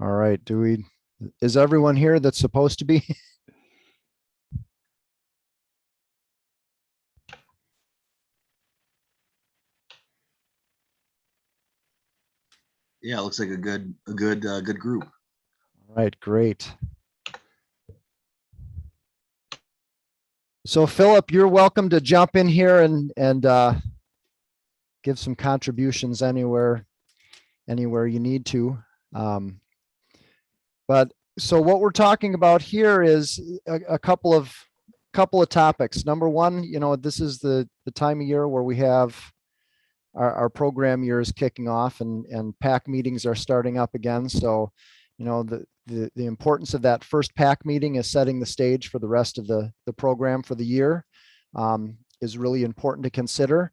All right. Is everyone here that's supposed to be? Yeah, it looks like a good group. All right, great. So Philip, you're welcome to jump in here and give some contributions anywhere you need to. But so what we're talking about here is a couple of topics. Number one, this is the time of year where we have our program year is kicking off and PAC meetings are starting up again. So, the importance of that first PAC meeting is setting the stage for the rest of the program for the year is really important to consider.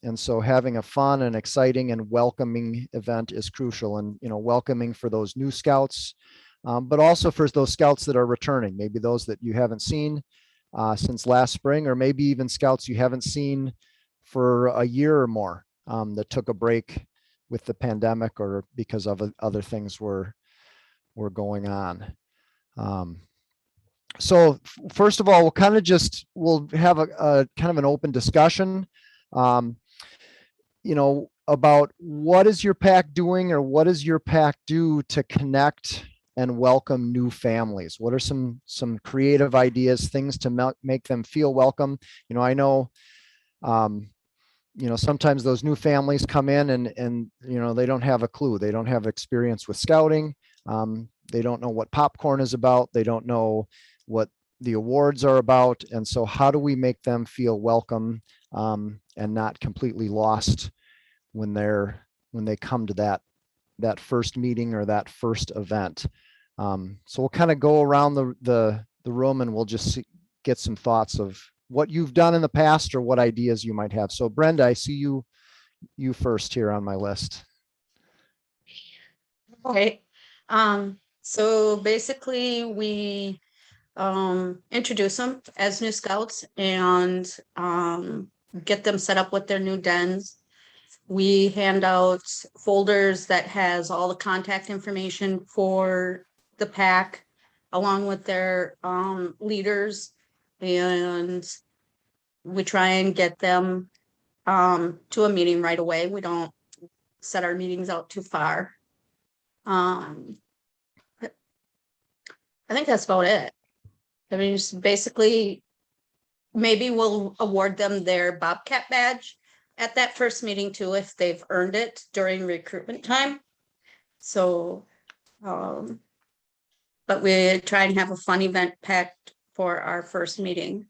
And so having a fun and exciting and welcoming event is crucial, and, welcoming for those new scouts, but also for those scouts that are returning, maybe those that you haven't seen since last spring, or maybe even scouts you haven't seen for a year or more that took a break with the pandemic or because of other things were going on. So first of all, we'll have a kind of an open discussion, about what is your PAC doing, or what does your PAC do to connect and welcome new families? What are some creative ideas, things to make them feel welcome? I know, sometimes those new families come in and they don't have a clue. They don't have experience with scouting. They don't know what popcorn is about. They don't know what the awards are about. And so how do we make them feel welcome and not completely lost when they come to that first meeting or that first event? So we'll kind of go around the room and we'll just get some thoughts of what you've done in the past or what ideas you might have. So Brenda, I see you first here on my list. Okay. So basically we introduce them as new scouts and get them set up with their new dens. We hand out folders that has all the contact information for the PAC along with their leaders, and we try and get them to a meeting right away. We don't set our meetings out too far. I think that's about it. I mean, just basically, maybe we'll award them their Bobcat badge at that first meeting too, if they've earned it during recruitment time. So, but we try and have a fun event packed for our first meeting.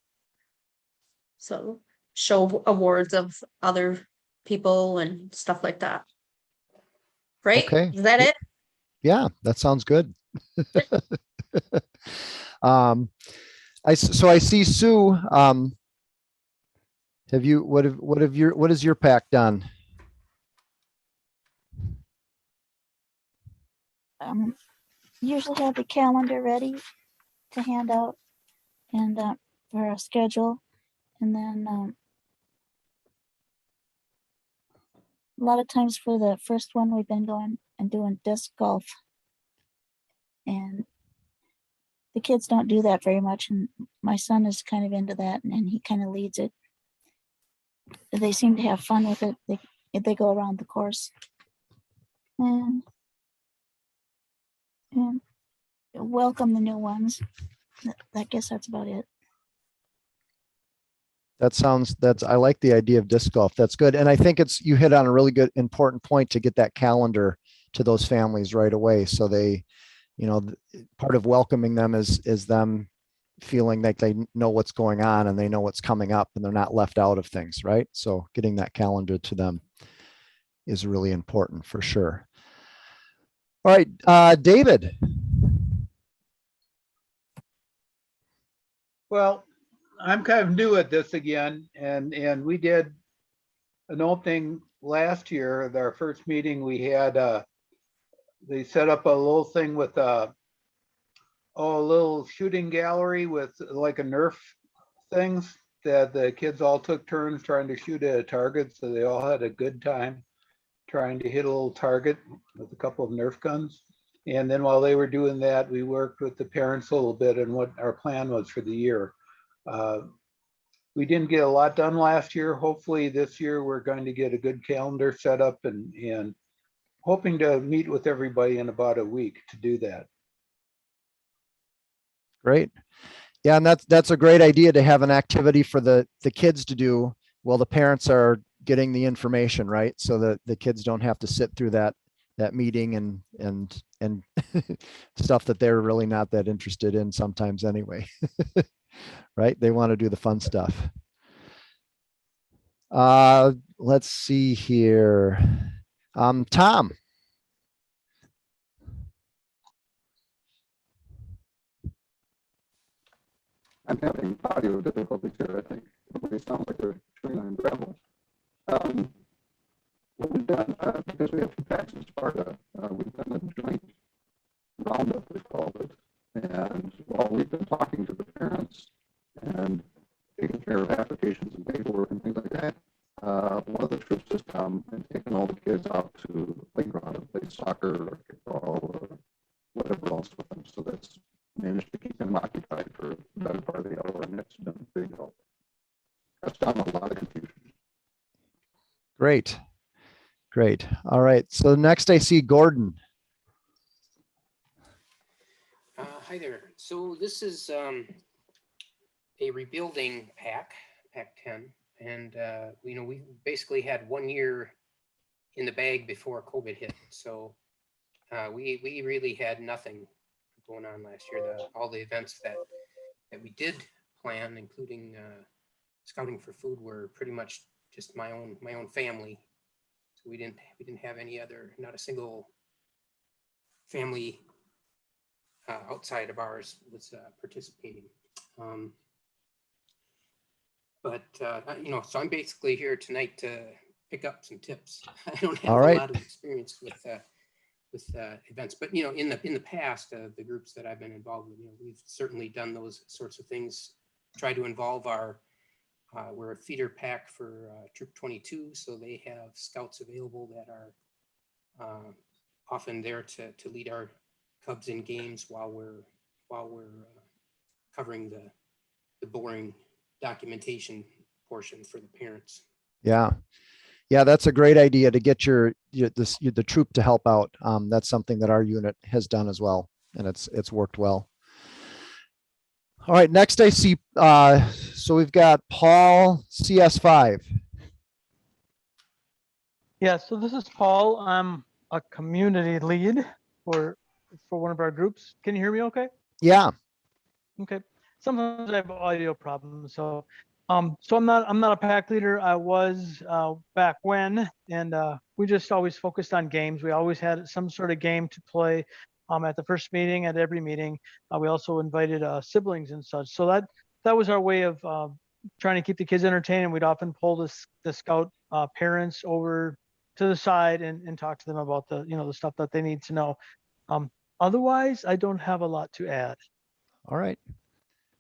So show awards of other people and stuff like that. Right? Okay. Is that it? Yeah, that sounds good. I see Sue. What has your PAC done? Usually have the calendar ready to hand out and for our schedule, and then a lot of times for the first one we've been going and doing disc golf, and the kids don't do that very much, and my son is kind of into that, and he kind of leads it. They seem to have fun with it. They go around the course and welcome the new ones. I guess that's about it. I like the idea of disc golf. That's good. And I think you hit on a really good, important point to get that calendar to those families right away. So they, part of welcoming them is them feeling like they know what's going on and they know what's coming up and they're not left out of things, right? So getting that calendar to them is really important for sure. All right, David. Well, I'm kind of new at this again, and we did an opening last year. At our first meeting, we had they set up a little thing with a little shooting gallery with like a Nerf things that the kids all took turns trying to shoot at a target, so they all had a good time trying to hit a little target with a couple of Nerf guns. And then while they were doing that, we worked with the parents a little bit and what our plan was for the year. We didn't get a lot done last year. Hopefully this year we're going to get a good calendar set up and hoping to meet with everybody in about a week to do that. Great. Yeah, and that's a great idea to have an activity for the kids to do while the parents are getting the information, right? So that the kids don't have to sit through that meeting and stuff that they're really not that interested in sometimes anyway. Right? They want to do the fun stuff. Let's see here. Tom. I'm having audio difficulties here, I think. It sounds like they're chewing on gravel. What we've done, because we have 2 packs in Sparta, we've done a joint roundup, we called it. And while we've been talking to the parents and taking care of applications and paperwork and things like that, one of the troops has come and taken all the kids out to the playground and play soccer or kickball or whatever else with them. So that's managed to keep them occupied for the better part of the hour, and that's been a big help. Cuts down a lot of confusion. Great. Great. All right. So next I see Gordon. Hi there. So this is a rebuilding pack 10, and we basically had 1 year in the bag before COVID hit. So we really had nothing going on last year. All the events that we did plan, including scouting for food, were pretty much just my own family. So we didn't have any other, not a single family outside of ours was participating. So I'm basically here tonight to pick up some tips. I don't have All right. a lot of experience with events, but in the past, the groups that I've been involved with, we've certainly done those sorts of things. Try to involve we're a feeder pack for Troop 22, so they have scouts available that are often there to lead our Cubs in games while we're covering the boring documentation portion for the parents. Yeah. Yeah, that's a great idea to get the troop to help out. That's something that our unit has done as well, and it's worked well. All right, next I see, so we've got Paul, CS5. Yeah, so this is Paul. I'm a community lead for one of our groups. Can you hear me okay? Yeah. Okay. Sometimes I have audio problems, so I'm not a pack leader. I was back when, and we just always focused on games. We always had some sort of game to play at the first meeting, at every meeting. We also invited siblings and such. So that was our way of trying to keep the kids entertained. And we'd often pull the scout parents over to the side and talk to them about the stuff that they need to know. Otherwise, I don't have a lot to add. All right.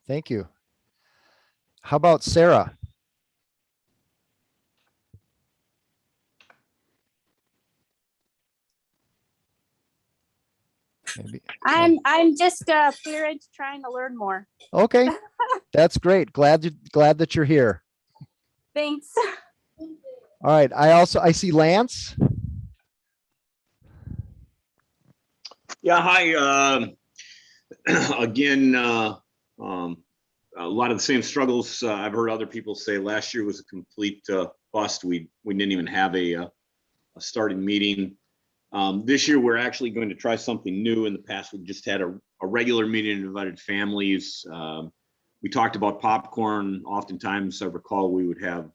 Thank you. How about Sarah? Maybe. I'm just a parent trying to learn more. Okay. That's great. Glad that you're here. Thanks. All right. I see Lance. Yeah, hi. Again, a lot of the same struggles I've heard other people say. Last year was a complete bust. We didn't even have a starting meeting. This year, we're actually going to try something new. In the past, we just had a regular meeting and invited families. We talked about popcorn. Oftentimes, I recall we would have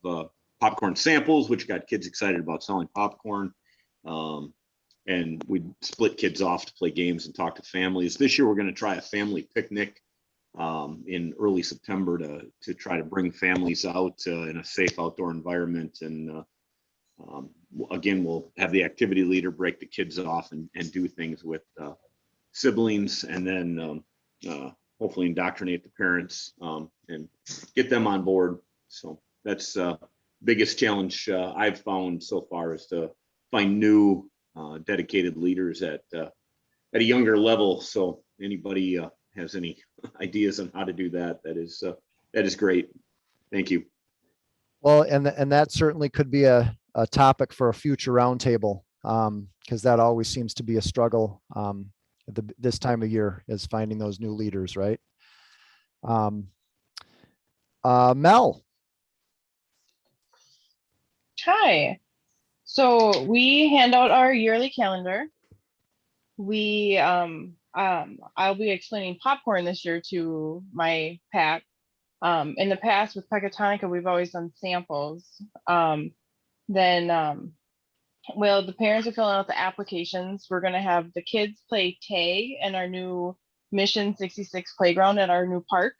popcorn samples, which got kids excited about selling popcorn. And we'd split kids off to play games and talk to families. This year, we're going to try a family picnic in early September to try to bring families out in a safe outdoor environment. And again, we'll have the activity leader break the kids off and do things with siblings, and then hopefully indoctrinate the parents and get them on board. So that's biggest challenge I've found so far, is to find new dedicated leaders at at a younger level. So anybody has any ideas on how to do that, that is great. Thank you. Well, and that certainly could be a topic for a future roundtable, because that always seems to be a struggle at this time of year, is finding those new leaders, right? Mel. Hi. So we hand out our yearly calendar. We I'll be explaining popcorn this year to my pack. In the past with Pecatonica, we've always done samples. Well, the parents are filling out the applications. We're gonna have the kids play tag in our new Mission 66 playground at our new park.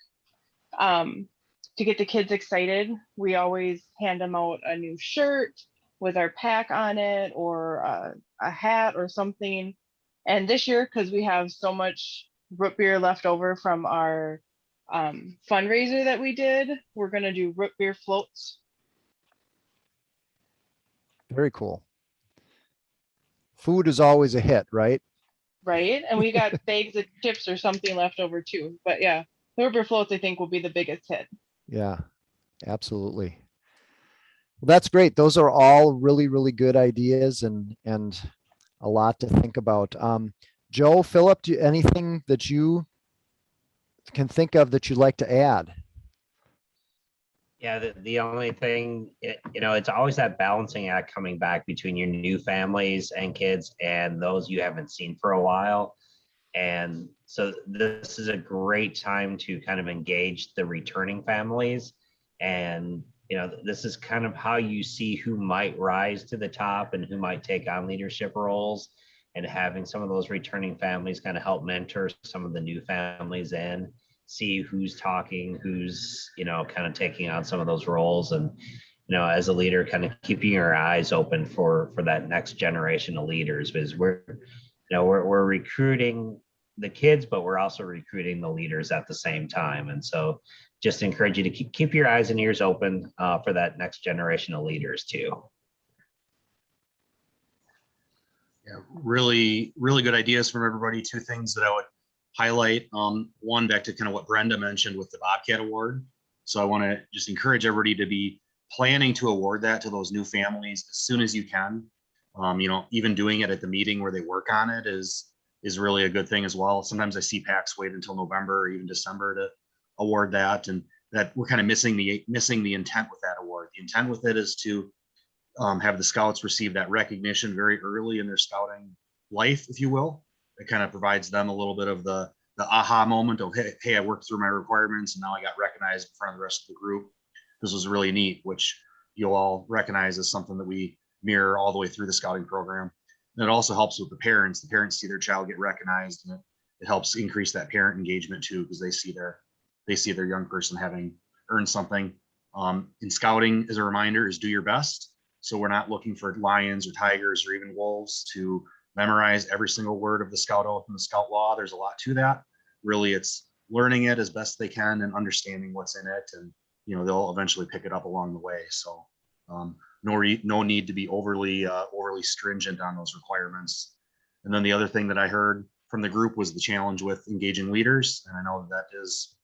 To get the kids excited, we always hand them out a new shirt with our pack on it, or a hat or something. And this year, because we have so much root beer left over from our fundraiser that we did, we're going to do root beer floats. Very cool. Food is always a hit, right? Right. And we got bags of chips or something left over too. But yeah, the root beer floats, I think, will be the biggest hit. Yeah, absolutely. Well, that's great. Those are all really, really good ideas and a lot to think about. Joe, Philip, anything that you can think of that you'd like to add? Yeah, the only thing, it's always that balancing act coming back between your new families and kids and those you haven't seen for a while. And so this is a great time to kind of engage the returning families. And, this is kind of how you see who might rise to the top and who might take on leadership roles, and having some of those returning families kind of help mentor some of the new families in, see who's talking, who's, kind of taking on some of those roles. And, as a leader, kind of keeping your eyes open for that next generation of leaders, because we're recruiting the kids, but we're also recruiting the leaders at the same time. And so just encourage you to keep your eyes and ears open for that next generation of leaders too. Yeah, really, really good ideas from everybody. Two things that I would highlight. One, back to kind of what Brenda mentioned with the Bobcat Award. So I want to just encourage everybody to be planning to award that to those new families as soon as you can. Even doing it at the meeting where they work on it is really a good thing as well. Sometimes I see PACs wait until November or even December to award that, and that we're kind of missing the intent with that award. The intent with it is to have the scouts receive that recognition very early in their scouting life, if you will. It kind of provides them a little bit of the aha moment of, hey, I worked through my requirements and now I got recognized in front of the rest of the group. This was really neat, which you'll all recognize as something that we mirror all the way through the scouting program. And it also helps with the parents. The parents see their child get recognized, and it helps increase that parent engagement too, because they see their young person having earned something. In scouting, as a reminder, is do your best. So we're not looking for lions or tigers or even wolves to memorize every single word of the Scout Oath and the Scout Law. There's a lot to that. Really, it's learning it as best they can and understanding what's in it, and they'll eventually pick it up along the way. So no need to be overly stringent on those requirements. And then the other thing that I heard from the group was the challenge with engaging leaders, and I know that is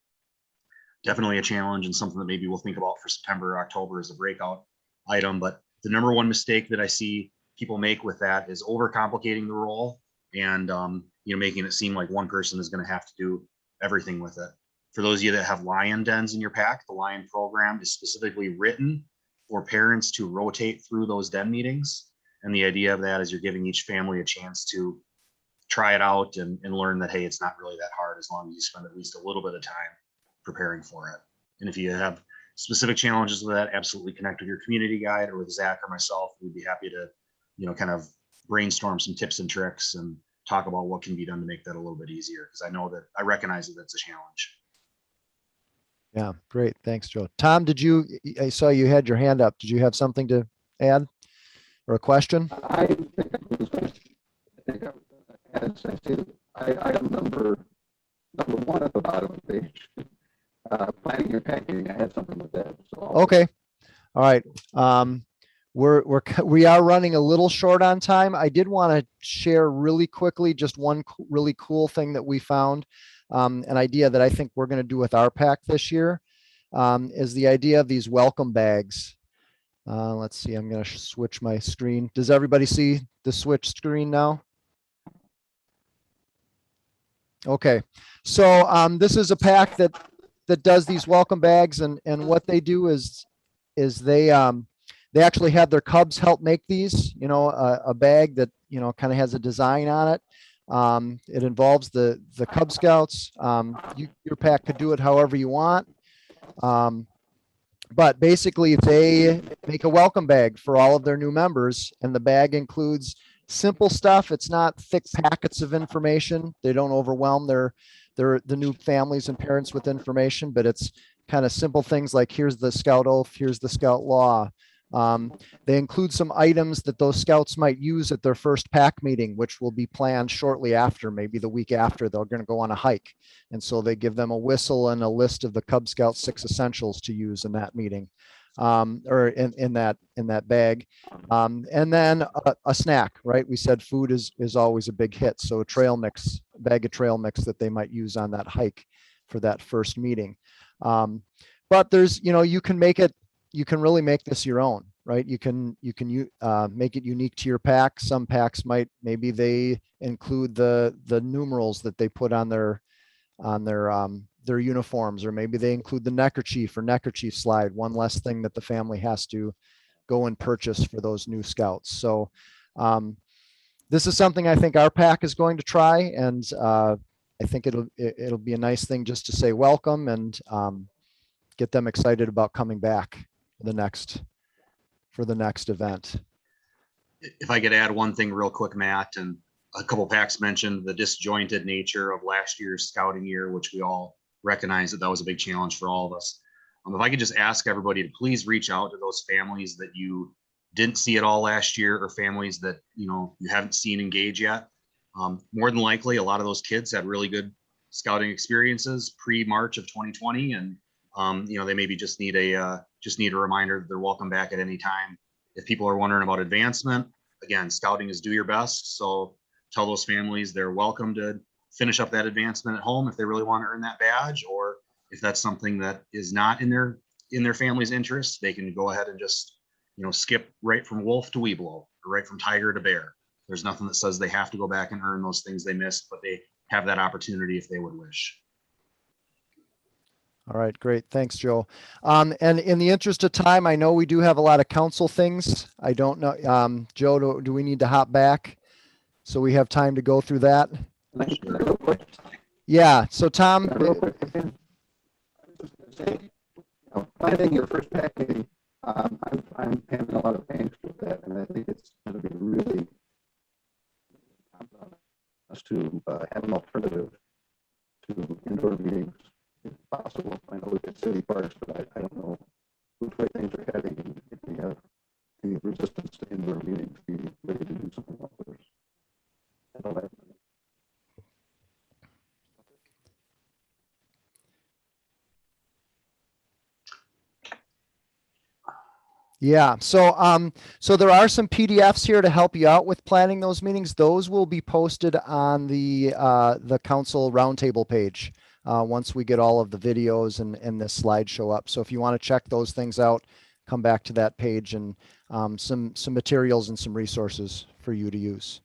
definitely a challenge and something that maybe we'll think about for September or October as a breakout item. But the number one mistake that I see people make with that is overcomplicating the role and making it seem like one person is going to have to do everything with it. For those of you that have lion dens in your pack, the lion program is specifically written for parents to rotate through those den meetings. And the idea of that is you're giving each family a chance to try it out and learn that, hey, it's not really that hard as long as you spend at least a little bit of time preparing for it. And if you have specific challenges with that, absolutely connect with your community guide or with Zach or myself. We'd be happy to, kind of brainstorm some tips and tricks and talk about what can be done to make that a little bit easier. Because I recognize that that's a challenge. Yeah, great. Thanks, Joe. Tom, I saw you had your hand up. Did you have something to add or a question? I think it was, as I see item number one at the bottom of the page, planning and packing, I had something with that. So Okay. All right. we are running a little short on time. I did want to share really quickly just one really cool thing that we found, an idea that I think we're going to do with our pack this year, is the idea of these welcome bags. Let's see, I'm going to switch my screen. Does everybody see the switch screen now? Okay, so this is a pack that does these welcome bags, and what they do is they actually have their Cubs help make these. You know, a bag that kind of has a design on it. It involves the Cub Scouts. Your pack could do it however you want. But basically, they make a welcome bag for all of their new members, and the bag includes simple stuff. It's not thick packets of information. They don't overwhelm the new families and parents with information, but it's kind of simple things like, here's the Scout oath, here's the Scout law. They include some items that those Scouts might use at their first pack meeting, which will be planned shortly after, maybe the week after they're going to go on a hike. And so they give them a whistle and a list of the Cub Scout 6 essentials to use in that meeting, or in that bag. And then a snack, right? We said food is always a big hit. So a trail mix, a bag of trail mix that they might use on that hike for that first meeting. But there's, you can really make this your own, right? You can make it unique to your pack. Some packs maybe they include the numerals that they put on their uniforms, or maybe they include the neckerchief or neckerchief slide, one less thing that the family has to go and purchase for those new Scouts. So this is something I think our pack is going to try, and I think it'll be a nice thing just to say welcome and get them excited about coming back for the next event. If I could add one thing real quick, Matt, and a couple packs mentioned the disjointed nature of last year's scouting year, which we all recognize that was a big challenge for all of us. If I could just ask everybody to please reach out to those families that you didn't see at all last year, or families that you haven't seen engage yet. More than likely, a lot of those kids had really good scouting experiences pre-March of 2020, and they maybe just need a reminder that they're welcome back at any time. If people are wondering about advancement, again, scouting is do your best. So tell those families they're welcome to finish up that advancement at home if they really want to earn that badge, or if that's something that is not in their family's interest, they can go ahead and just skip right from wolf to weeblo, or right from tiger to bear. There's nothing that says they have to go back and earn those things they missed, but they have that opportunity if they would wish. All right, great. Thanks, Joe. And in the interest of time, I know we do have a lot of council things. I don't know, Joe, do we need to hop back so we have time to go through that? Yeah. So Tom, Planning your first pack meeting, I'm having a lot of angst with that, and I think it's going to be really us to have an alternative to indoor meetings if possible. I know we get city parks, but I don't know which way things are heading, and if we have any resistance to indoor meetings, be ready to do something outdoors. yeah. So there are some PDFs here to help you out with planning those meetings. Those will be posted on the council roundtable page once we get all of the videos and this slideshow up. So if you want to check those things out, come back to that page, and some materials and some resources for you to use.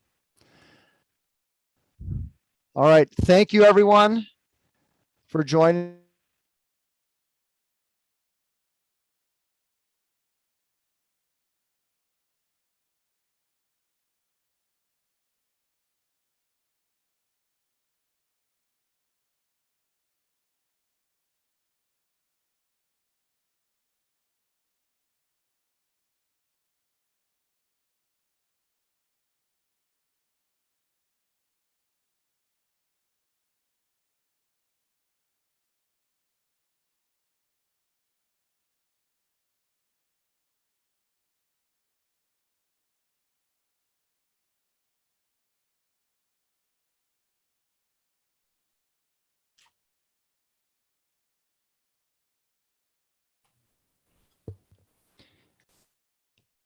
All right. Thank you, everyone, for joining.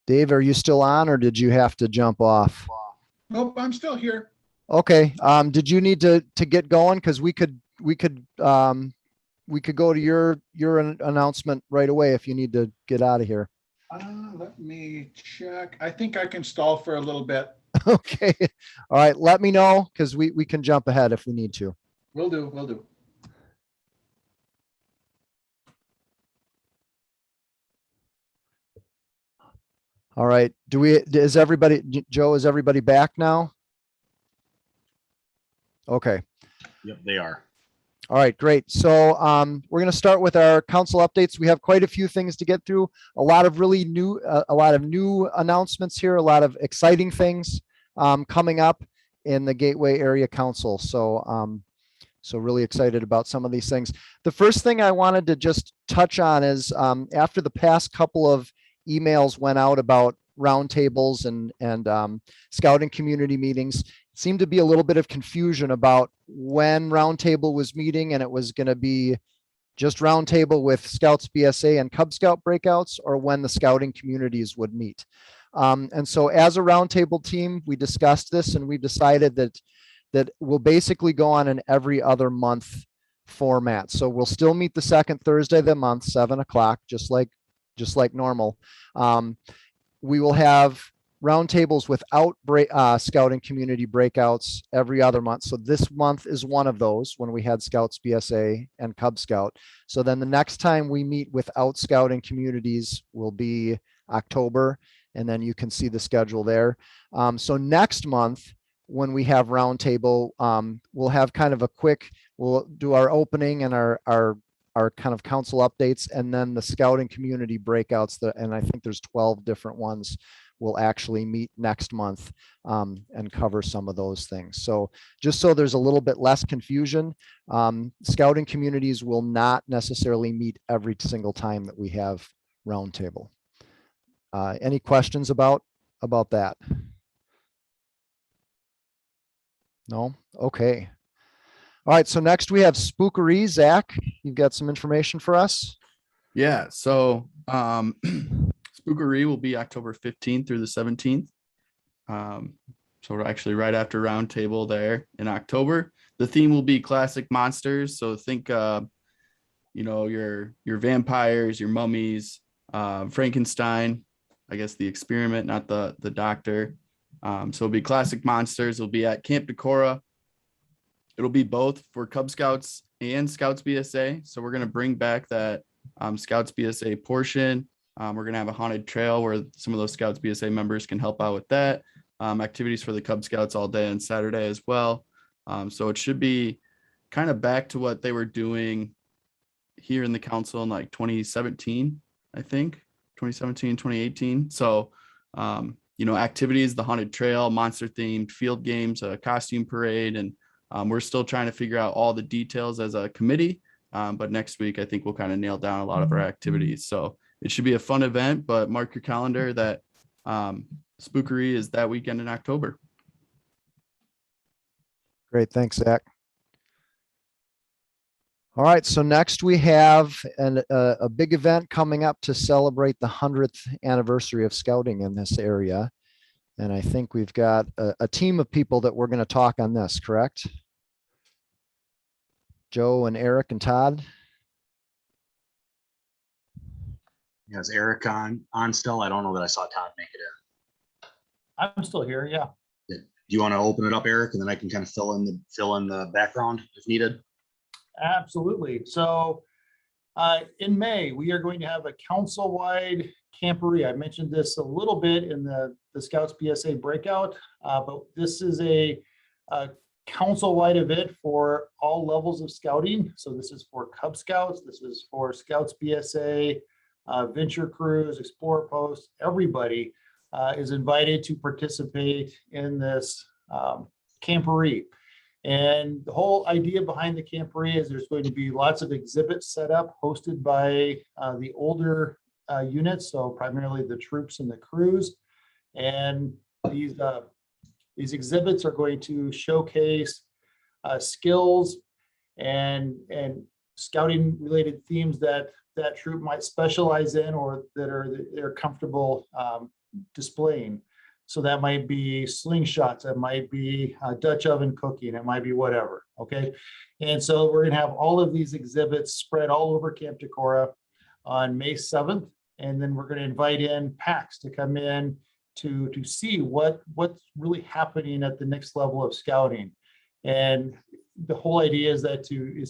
Dave, are you still on or did you have to jump off? Nope, I'm still here. Okay, did you need to get going? Cause we could go to your announcement right away if you need to get out of here. Let me check. I think I can stall for a little bit. Okay, all right, let me know because we can jump ahead if we need to. Will do, will do. All right, Joe, is everybody back now? Okay. Yep, they are. All right, great. So we're going to start with our council updates. We have quite a few things to get through. A lot of new announcements here. A lot of exciting things coming up in the Gateway Area Council. So so really excited about some of these things. The first thing I wanted to just touch on is after the past couple of emails went out about roundtables and scouting community meetings, seemed to be a little bit of confusion about when Roundtable was meeting, and it was going to be just Roundtable with Scouts BSA and Cub Scout breakouts, or when the scouting communities would meet. And so as a Roundtable team, we discussed this and we decided that we'll basically go on an every other month format. So we'll still meet the second Thursday of the month, 7 o'clock, just like normal. We will have roundtables without scouting community breakouts every other month. So this month is one of those when we had Scouts BSA and Cub Scout. So then the next time we meet without scouting communities will be October, and then you can see the schedule there. So next month when we have roundtable, we'll have kind of we'll do our opening and our kind of council updates, and then the scouting community breakouts, and I think there's 12 different ones, will actually meet next month and cover some of those things. So just so there's a little bit less confusion, scouting communities will not necessarily meet every single time that we have roundtable. Any questions about that? No? Okay. All right, so next we have Spookery. Zach, you've got some information for us? Yeah, so Spookery will be October 15th through the 17th. So we're actually right after Roundtable there in October. The theme will be classic monsters. So think, your vampires, your mummies, Frankenstein, I guess the experiment, not the doctor. So it'll be classic monsters. It'll be at Camp Decorah. It'll be both for Cub Scouts and Scouts BSA. So we're going to bring back that Scouts BSA portion. We're going to have a haunted trail where some of those Scouts BSA members can help out with that. Activities for the Cub Scouts all day and Saturday as well. So it should be kind of back to what they were doing here in the council in like 2017, I think, 2017, 2018. So, activities, the haunted trail, monster themed field games, a costume parade, and we're still trying to figure out all the details as a committee. But next week, I think we'll kind of nail down a lot of our activities. So it should be a fun event, but mark your calendar that Spookery is that weekend in October. Great, thanks, Zach. All right, so next we have a big event coming up to celebrate the 100th anniversary of scouting in this area. And I think we've got a team of people that we're going to talk on this, correct? Joe and Eric and Todd. Yeah, is Eric on still? I don't know that I saw Todd make it in. I'm still here, yeah. Do you want to open it up, Eric, and then I can kind of fill in the background if needed? Absolutely. So in May, we are going to have a council-wide camporee. I mentioned this a little bit in the Scouts BSA breakout, but this is a council-wide event for all levels of scouting. So this is for Cub Scouts, this is for Scouts BSA, Venture Crews, Explorer Posts. Everybody is invited to participate in this camporee. And the whole idea behind the camporee is there's going to be lots of exhibits set up, hosted by the older units, so primarily the troops and the crews. And these exhibits are going to showcase skills and scouting related themes that troop might specialize in, or that they're comfortable displaying. So that might be slingshots, it might be Dutch oven cooking, it might be whatever, okay? And so we're gonna have all of these exhibits spread all over Camp Decorah on May 7th. And then we're gonna invite in PACs to come in to see what's really happening at the next level of scouting. And the whole idea is to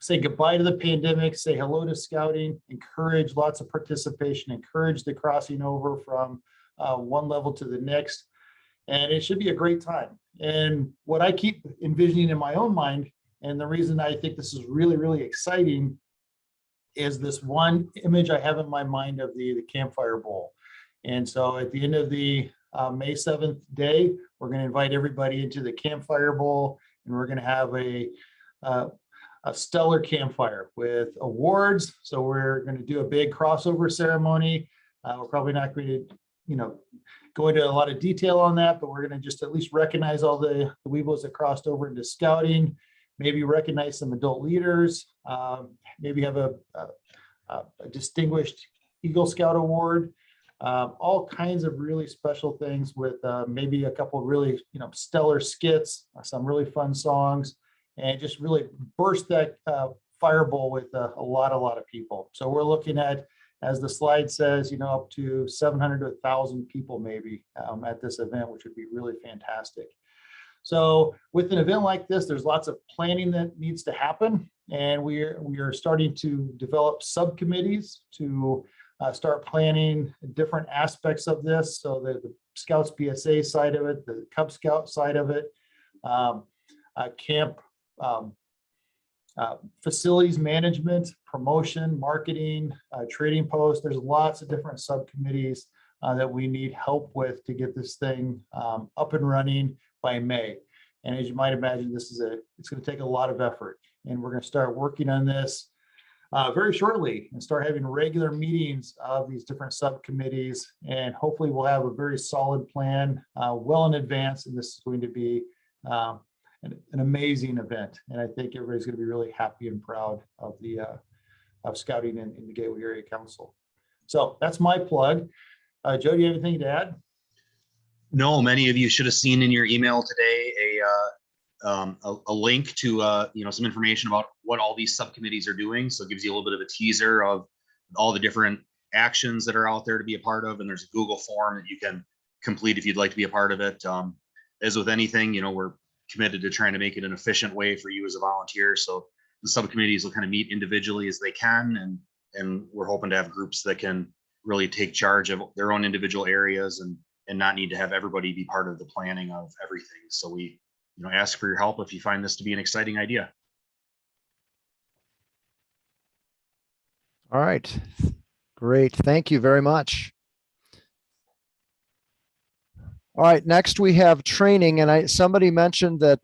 say goodbye to the pandemic, say hello to scouting, encourage lots of participation, encourage the crossing over from one level to the next. And it should be a great time. And what I keep envisioning in my own mind, and the reason I think this is really, really exciting, is this one image I have in my mind of the Campfire Bowl. And so at the end of the May 7th day, we're going to invite everybody into the Campfire Bowl, and we're going to have a stellar campfire with awards. So we're going to do a big crossover ceremony. We're probably not going to, go into a lot of detail on that, but we're going to just at least recognize all the Weebos that crossed over into scouting, maybe recognize some adult leaders, maybe have a distinguished Eagle Scout award, all kinds of really special things with maybe a couple of really, stellar skits, some really fun songs, and just really burst that fireball with a lot of people. So we're looking at, as the slide says, up to 700 to 1,000 people maybe at this event, which would be really fantastic. So with an event like this, there's lots of planning that needs to happen. And we are starting to develop subcommittees to start planning different aspects of this. So the Scouts PSA side of it, the Cub Scout side of it, camp facilities management, promotion, marketing, trading posts. There's lots of different subcommittees that we need help with to get this thing up and running by May. And as you might imagine, it's going to take a lot of effort. And we're going to start working on this very shortly and start having regular meetings of these different subcommittees. And hopefully we'll have a very solid plan well in advance. And this is going to be an amazing event. And I think everybody's going to be really happy and proud of the of scouting in the Gateway Area Council. So that's my plug. Joe, do you have anything to add? No, many of you should have seen in your email today a link to some information about what all these subcommittees are doing. So it gives you a little bit of a teaser of all the different actions that are out there to be a part of. And there's a Google form that you can complete if you'd like to be a part of it. As with anything, we're committed to trying to make it an efficient way for you as a volunteer. So the subcommittees will kind of meet individually as they can, and we're hoping to have groups that can really take charge of their own individual areas and not need to have everybody be part of the planning of everything. So we ask for your help if you find this to be an exciting idea. All right, great. Thank you very much. All right, next we have training, and somebody mentioned that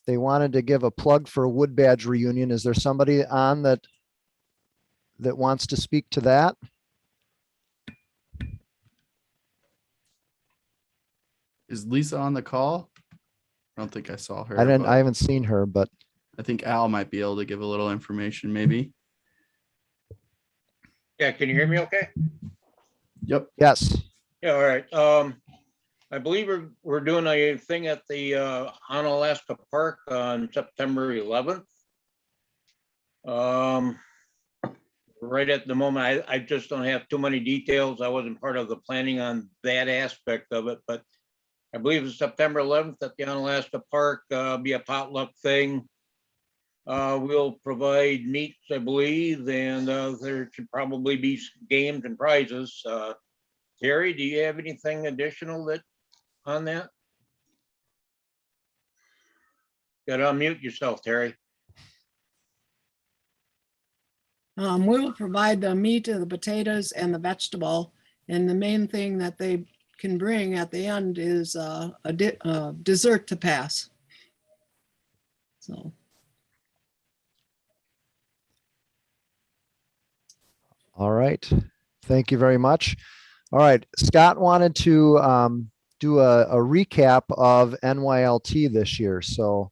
they wanted to give a plug for a Wood Badge reunion. Is there somebody on that wants to speak to that? Is Lisa on the call? I don't think I saw her. I haven't seen her, but I think Al might be able to give a little information, maybe. Yeah, can you hear me okay? Yep. Yes. Yeah, all right. I believe we're doing a thing at the Onalaska Park on September 11th. Right at the moment, I just don't have too many details. I wasn't part of the planning on that aspect of it, but I believe it's September 11th at the Onalaska Park, be a potluck thing. We'll provide meats, I believe, and there should probably be games and prizes. Terry, do you have anything additional on that? Got to unmute yourself, Terry. We will provide the meat and the potatoes and the vegetable. And the main thing that they can bring at the end is a dessert to pass. So. All right. Thank you very much. All right. Scott wanted to do a recap of NYLT this year. So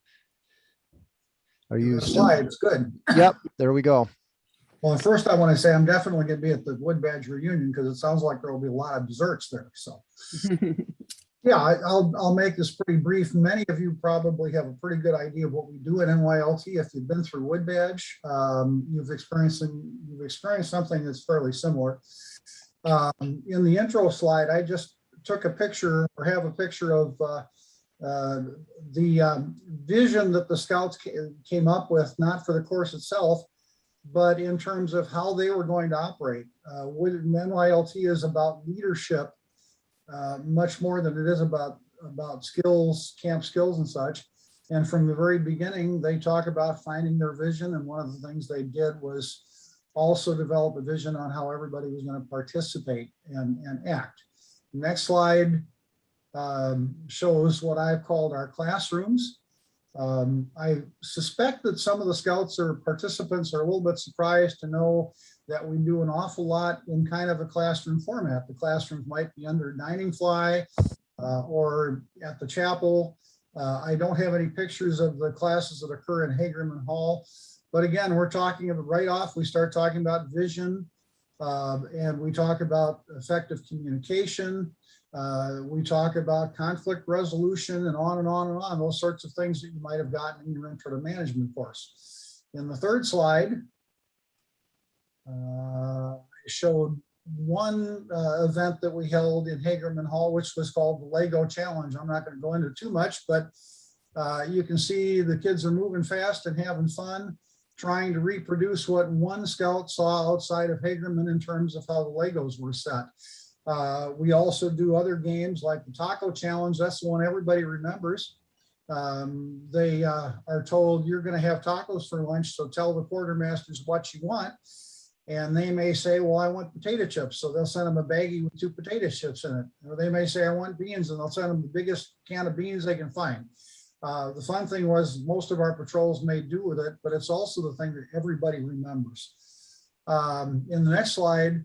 are you slides? Good. Yep. There we go. Well, first I want to say I'm definitely going to be at the Wood Badge reunion because it sounds like there will be a lot of desserts there. So, yeah, I'll make this pretty brief. Many of you probably have a pretty good idea of what we do at NYLT. If you've been through Wood Badge, you've experienced something that's fairly similar. In the intro slide, I just took a picture or have a picture of the vision that the Scouts came up with, not for the course itself, but in terms of how they were going to operate. NYLT is about leadership much more than it is about skills, camp skills and such. And from the very beginning, they talk about finding their vision. And one of the things they did was also develop a vision on how everybody was going to participate and act. Next slide shows what I've called our classrooms. I suspect that some of the Scouts or participants are a little bit surprised to know that we do an awful lot in kind of a classroom format. The classrooms might be under dining fly or at the chapel. I don't have any pictures of the classes that occur in Hagerman Hall. But again, we're talking about right off, we start talking about vision and we talk about effective communication. We talk about conflict resolution and on and on and on, those sorts of things that you might have gotten in your intro to management course. In the third slide, I showed one event that we held in Hagerman Hall, which was called the Lego Challenge. I'm not going to go into too much, but you can see the kids are moving fast and having fun, trying to reproduce what one Scout saw outside of Hagerman in terms of how the Legos were set. We also do other games like the Taco Challenge. That's the one everybody remembers. They are told you're going to have tacos for lunch, so tell the quartermasters what you want. And they may say, well, I want potato chips. So they'll send them a baggie with 2 potato chips in it. Or they may say, I want beans, and they'll send them the biggest can of beans they can find. The fun thing was most of our patrols made do with it, but it's also the thing that everybody remembers. In the next slide,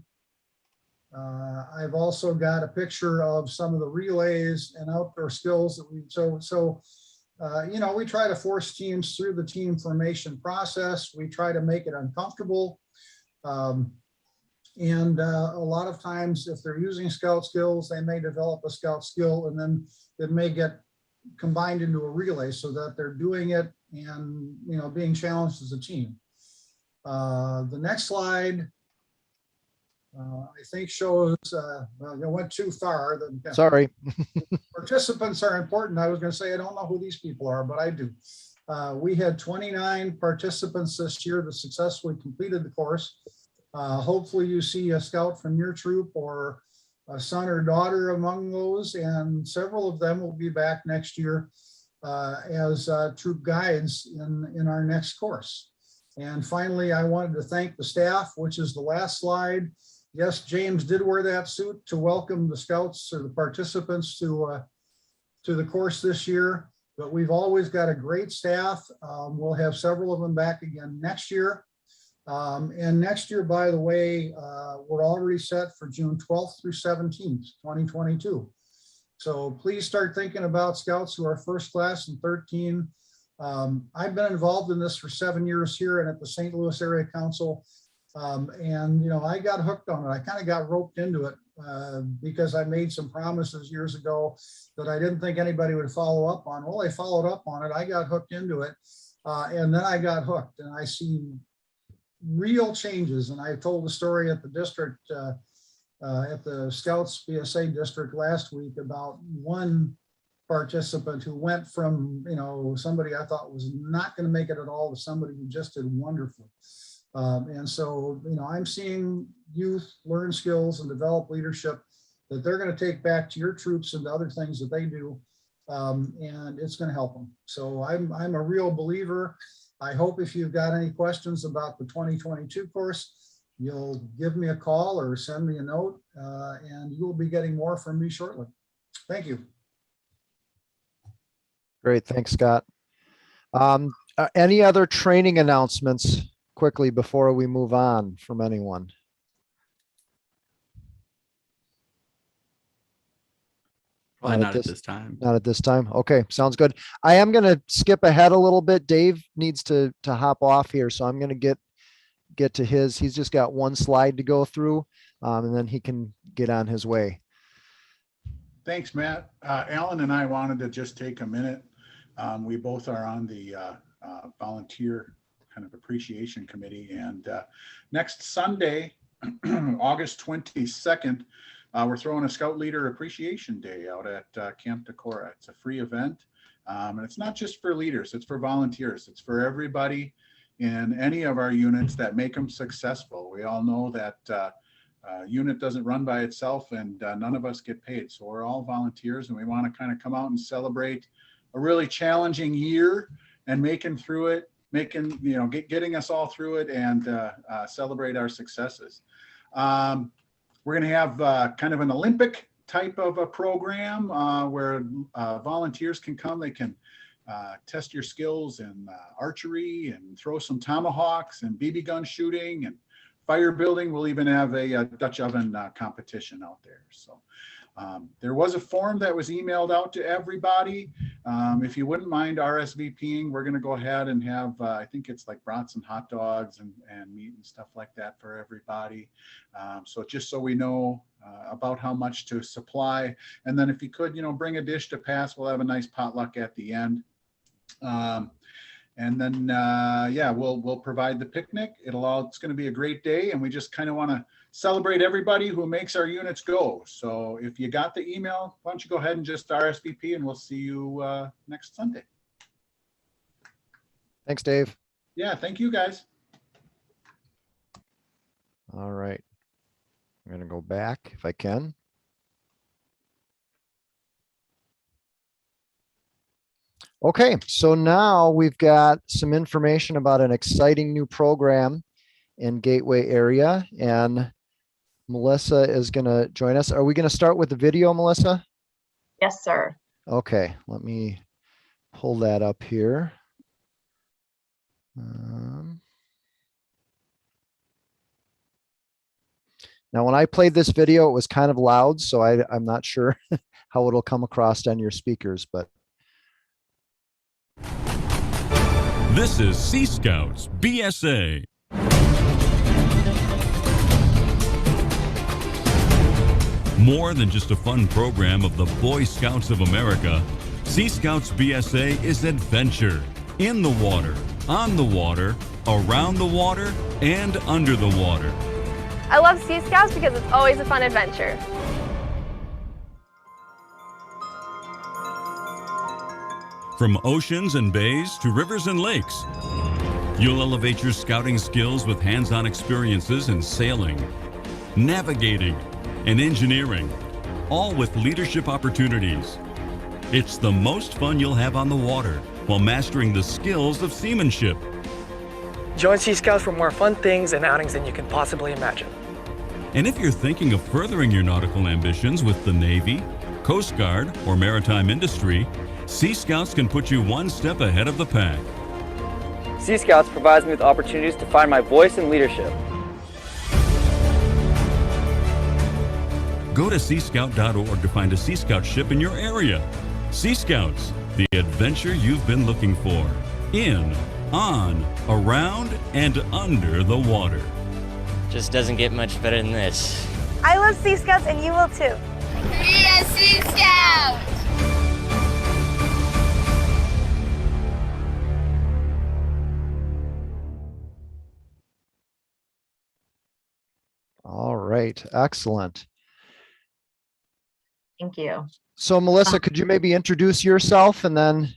I've also got a picture of some of the relays and outdoor skills that we, you know, we try to force teams through the team formation process. We try to make it uncomfortable. And a lot of times if they're using Scout skills, they may develop a Scout skill and then it may get combined into a relay so that they're doing it and, you know, being challenged as a team. The next slide, I think shows, well, I went too far. Sorry. Participants are important. I was going to say, I don't know who these people are, but I do. We had 29 participants this year that successfully completed the course. Hopefully you see a Scout from your troop or a son or daughter among those, and several of them will be back next year as troop guides in our next course. And finally, I wanted to thank the staff, which is the last slide. Yes, James did wear that suit to welcome the Scouts or the participants to the course this year, but we've always got a great staff. We'll have several of them back again next year. And next year, by the way, we're already set for June 12th through 17th, 2022. So please start thinking about Scouts who are first class and 13. I've been involved in this for 7 years here and at the St. Louis Area Council. And, you know, I got hooked on it. I kind of got roped into it because I made some promises years ago that I didn't think anybody would follow up on. Well, they followed up on it. I got hooked into it. And then I got hooked, and I see real changes. And I told the story at the district, at the Scouts BSA district last week about one participant who went from, you know, somebody I thought was not going to make it at all to somebody who just did wonderfully. And so, you know, I'm seeing youth learn skills and develop leadership that they're going to take back to your troops and to other things that they do. And it's going to help them. So I'm a real believer. I hope if you've got any questions about the 2022 course, you'll give me a call or send me a note, and you'll be getting more from me shortly. Thank you. Great. Thanks, Scott. Any other training announcements quickly before we move on from anyone? Probably not at this time. Not at this time. Okay, sounds good. I am going to skip ahead a little bit. Dave needs to hop off here, so I'm going to get to his. He's just got one slide to go through, and then he can get on his way. Thanks, Matt. Alan and I wanted to just take a minute. We both are on the volunteer kind of appreciation committee, and next Sunday, August 22nd, we're throwing a Scout Leader Appreciation Day out at Camp Decorah. It's a free event, and it's not just for leaders, it's for volunteers. It's for everybody in any of our units that make them successful. We all know that unit doesn't run by itself, and none of us get paid. So we're all volunteers, and we want to kind of come out and celebrate a really challenging year and making through it, getting us all through it, and celebrate our successes. We're going to have kind of an Olympic type of a program where volunteers can come. They can test your skills in archery and throw some tomahawks and BB gun shooting and fire building. We'll even have a Dutch oven competition out there. So there was a form that was emailed out to everybody. If you wouldn't mind RSVPing, we're going to go ahead and have, I think it's like brats and hot dogs and meat and stuff like that for everybody. So just so we know about how much to supply. And then if you could, bring a dish to pass, we'll have a nice potluck at the end. And then, yeah, we'll provide the picnic. It's going to be a great day, and we just kind of want to celebrate everybody who makes our units go. So if you got the email, why don't you go ahead and just RSVP, and we'll see you next Sunday. Thanks, Dave. Yeah, thank you, guys. All right. I'm going to go back if I can. Okay, so now we've got some information about an exciting new program in Gateway area, and Melissa is going to join us. Are we going to start with the video, Melissa? Yes, sir. Okay, let me pull that up here. Now, when I played this video, it was kind of loud, so I'm not sure how it'll come across on your speakers, but. This is Sea Scouts BSA. More than just a fun program of the Boy Scouts of America, Sea Scouts BSA is adventure in the water, on the water, around the water, and under the water. I love Sea Scouts because it's always a fun adventure. From oceans and bays to rivers and lakes, you'll elevate your scouting skills with hands-on experiences in sailing, navigating, and engineering, all with leadership opportunities. It's the most fun you'll have on the water while mastering the skills of seamanship. Join Sea Scouts for more fun things and outings than you can possibly imagine. And if you're thinking of furthering your nautical ambitions with the Navy, Coast Guard, or maritime industry, Sea Scouts can put you one step ahead of the pack. Sea Scouts provides me with opportunities to find my voice in leadership. Go to seascout.org to find a Sea Scout ship in your area. Sea Scouts, the adventure you've been looking for. In, on, around, and under the water. Just doesn't get much better than this. I love Sea Scouts, and you will too. Be a Sea Scout! All right, excellent. Thank you. So Melissa, could you maybe introduce yourself and then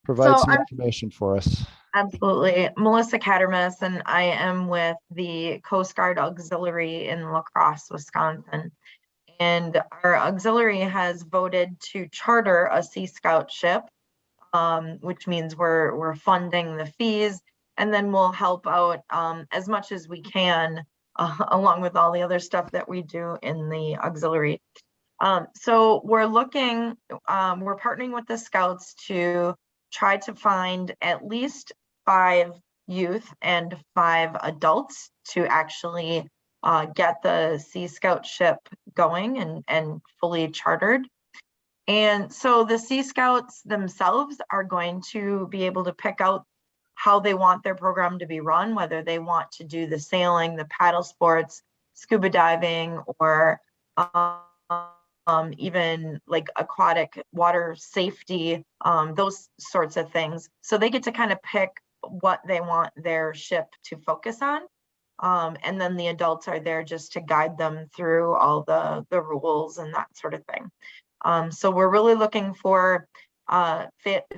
provide some information for us? Absolutely. Melissa Cattermas, and I am with the Coast Guard Auxiliary in La Crosse, Wisconsin. And our auxiliary has voted to charter a Sea Scout ship, which means we're funding the fees, and then we'll help out as much as we can, along with all the other stuff that we do in the auxiliary. So we're partnering with the Scouts to try to find at least 5 youth and 5 adults to actually get the Sea Scout ship going and fully chartered. And so the Sea Scouts themselves are going to be able to pick out how they want their program to be run, whether they want to do the sailing, the paddle sports, scuba diving, or even like aquatic water safety, those sorts of things. So they get to kind of pick what they want their ship to focus on. And then the adults are there just to guide them through all the rules and that sort of thing. So we're really looking for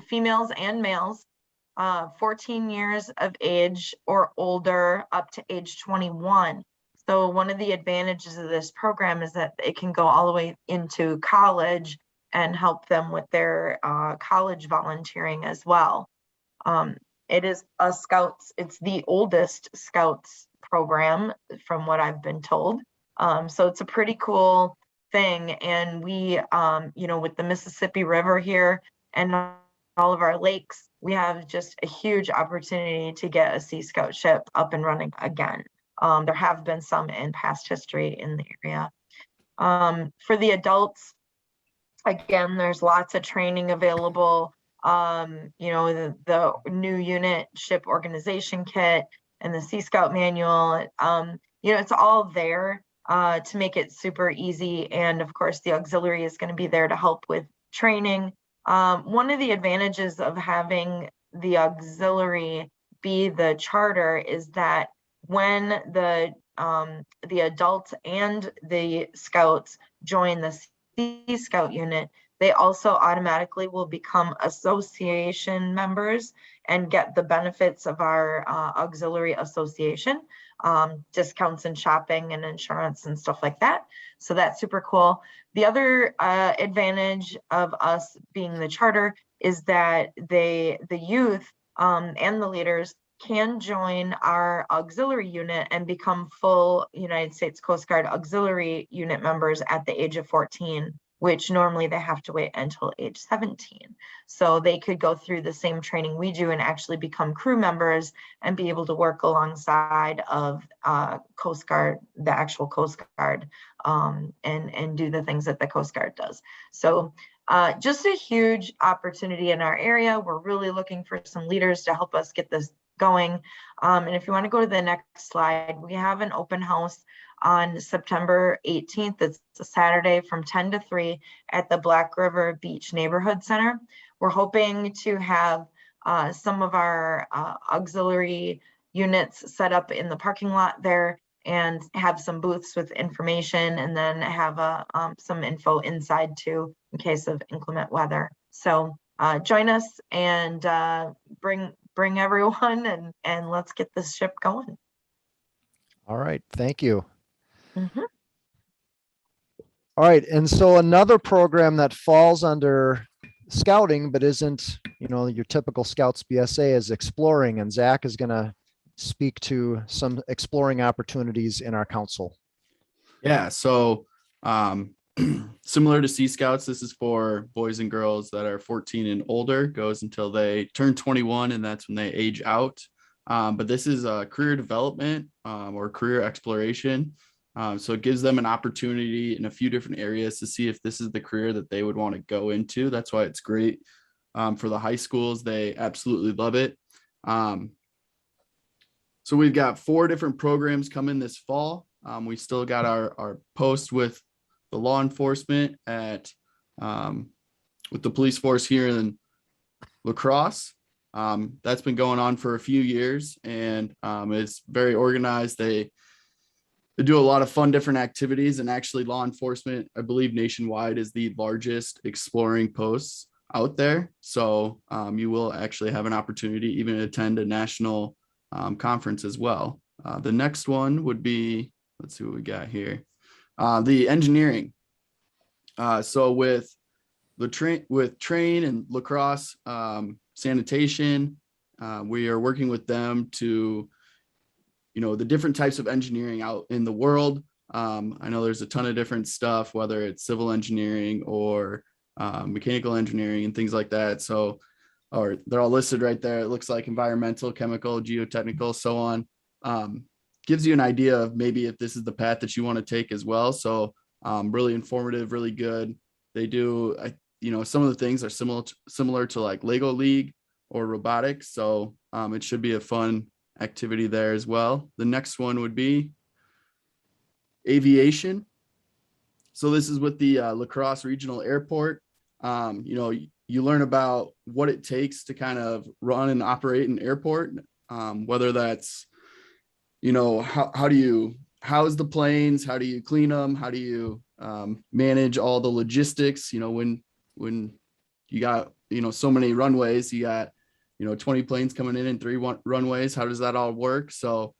females and males, 14 years of age or older up to age 21. So one of the advantages of this program is that it can go all the way into college and help them with their college volunteering as well. It is a Scouts, it's the oldest Scouts program from what I've been told. So it's a pretty cool thing. And we, with the Mississippi River here and all of our lakes, we have just a huge opportunity to get a Sea Scout ship up and running again. There have been some in past history in the area. For the adults, again, there's lots of training available. The new unit ship organization kit and the Sea Scout manual, it's all there to make it super easy. And of course, the auxiliary is going to be there to help with training. One of the advantages of having the auxiliary be the charter is that when the adults and the scouts join the Sea Scout unit, they also automatically will become association members and get the benefits of our auxiliary association, discounts in shopping and insurance and stuff like that. So that's super cool. The other advantage of us being the charter is that the youth and the leaders can join our auxiliary unit and become full United States Coast Guard auxiliary unit members at the age of 14, which normally they have to wait until age 17. So they could go through the same training we do and actually become crew members and be able to work alongside of Coast Guard, the actual Coast Guard, and do the things that the Coast Guard does. So just a huge opportunity in our area. We're really looking for some leaders to help us get this going. And if you want to go to the next slide, we have an open house on September 18th. It's a Saturday from 10 to 3 at the Black River Beach Neighborhood Center. We're hoping to have some of our auxiliary units set up in the parking lot there and have some booths with information, and then have some info inside too in case of inclement weather. So join us and bring everyone and let's get this ship going. All right, thank you. Mhm. All right, and so another program that falls under scouting but isn't, your typical Scouts BSA is exploring, and Zach is going to speak to some exploring opportunities in our council. Yeah, so similar to Sea Scouts, this is for boys and girls that are 14 and older, goes until they turn 21, and that's when they age out. But this is a career development or career exploration. So it gives them an opportunity in a few different areas to see if this is the career that they would want to go into. That's why it's great for the high schools. They absolutely love it. So we've got 4 different programs coming this fall. We still got our post with the law enforcement at with the police force here in La Crosse. That's been going on for a few years, and it's very organized. They do a lot of fun different activities, and actually law enforcement, I believe nationwide, is the largest exploring posts out there. So you will actually have an opportunity even to attend a national conference as well. The next one would be, let's see what we got here. The engineering. So with Train and La Crosse Sanitation, we are working with them to, the different types of engineering out in the world. I know there's a ton of different stuff, whether it's civil engineering or mechanical engineering and things like that. So, or they're all listed right there. It looks like environmental, chemical, geotechnical, so on. Gives you an idea of maybe if this is the path that you want to take as well. So really informative, really good. They do, some of the things are similar to like Lego League or robotics. So It should be a fun activity there as well. The next one would be Aviation. So this is with the La Crosse Regional Airport. You know, you learn about what it takes to kind of run and operate an airport, whether that's, you know, how do you house the planes? How do you clean them? How do you manage all the logistics? You know, when you got, you know, so many runways, you got, you know, 20 planes coming in and 3 runways. How does that all work? So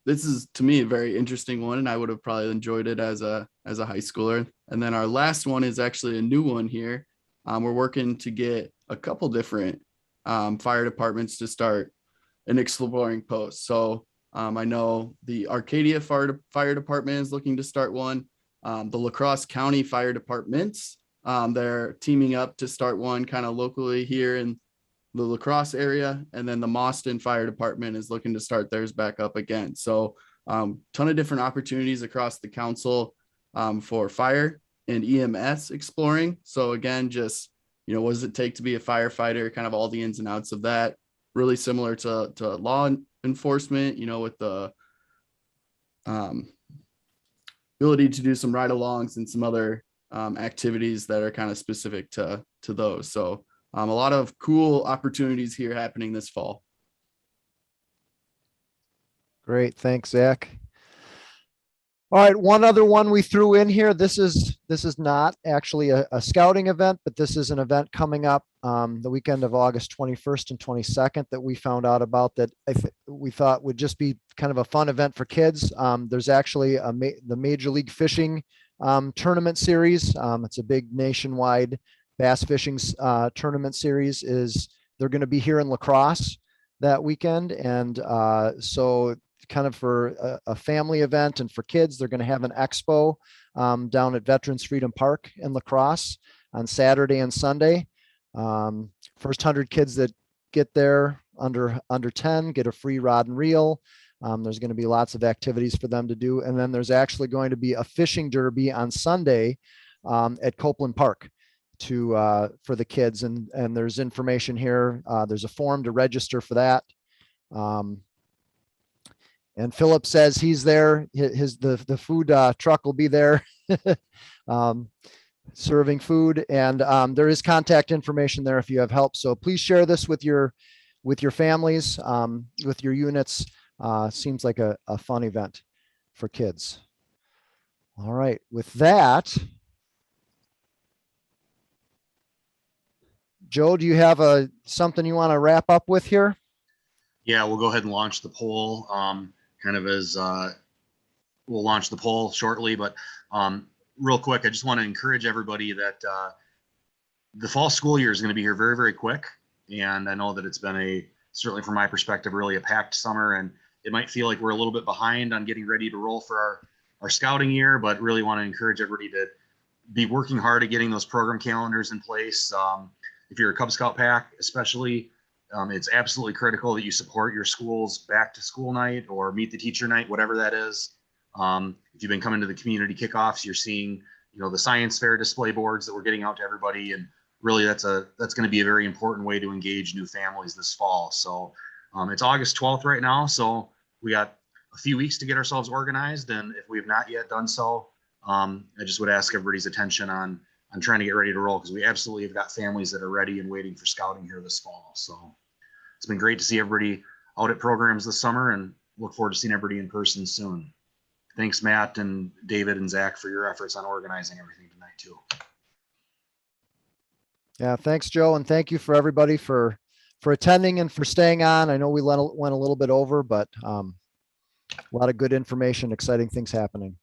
this is, to me, a very interesting one, and I would have probably enjoyed it as a high schooler. And then our last one is actually a new one here. We're working to get a couple different fire departments to start an exploring post. So I know the Arcadia Fire Department is looking to start one. The La Crosse County Fire Departments, they're teaming up to start one kind of locally here in the La Crosse area. And then the Mauston Fire Department is looking to start theirs back up again. So ton of different opportunities across the council for fire and EMS exploring. So again, just, you know, what does it take to be a firefighter, kind of all the ins and outs of that. Really similar to law enforcement, you know, with the ability to do some ride-alongs and some other activities that are kind of specific to those. So a lot of cool opportunities here happening this fall. Great. Thanks, Zach. All right. One other one we threw in here. This is not actually a scouting event, but this is an event coming up the weekend of August 21st and 22nd that we found out about that we thought would just be kind of a fun event for kids. There's actually the Major League Fishing tournament series. It's a big nationwide bass fishing tournament series. They're going to be here in La Crosse that weekend. And so kind of for a family event and for kids, they're going to have an expo down at Veterans Freedom Park in La Crosse on Saturday and Sunday. First 100 kids that get there under 10 get a free rod and reel. There's going to be lots of activities for them to do. And then there's actually going to be a fishing derby on Sunday at Copeland Park for the kids. And there's information here. There's a form to register for that. And Philip says he's there. The food truck will be there serving food. And there is contact information there if you have help. So please share this with your families, with your units. Seems like a fun event for kids. All right. With that, Joe, do you have something you want to wrap up with here? Yeah, we'll go ahead and launch the poll. Kind of as we'll launch the poll shortly, but real quick, I just want to encourage everybody that the fall school year is going to be here very, very quick. And I know that it's been certainly from my perspective, really a packed summer, and it might feel like we're a little bit behind on getting ready to roll for our scouting year, but really want to encourage everybody to be working hard at getting those program calendars in place. If you're a Cub Scout pack, especially, it's absolutely critical that you support your school's back to school night or meet the teacher night, whatever that is. If you've been coming to the community kickoffs, you're seeing, you know, the science fair display boards that we're getting out to everybody. And really that's going to be a very important way to engage new families this fall. So it's August 12th right now. So we got a few weeks to get ourselves organized. And if we have not yet done so, I just would ask everybody's attention on trying to get ready to roll, because we absolutely have got families that are ready and waiting for scouting here this fall. So it's been great to see everybody out at programs this summer, and look forward to seeing everybody in person soon. Thanks, Matt and David and Zach, for your efforts on organizing everything tonight too. Yeah, thanks, Joe. And thank you for everybody for attending and for staying on. I know we went a little bit over, but a lot of good information, exciting things happening.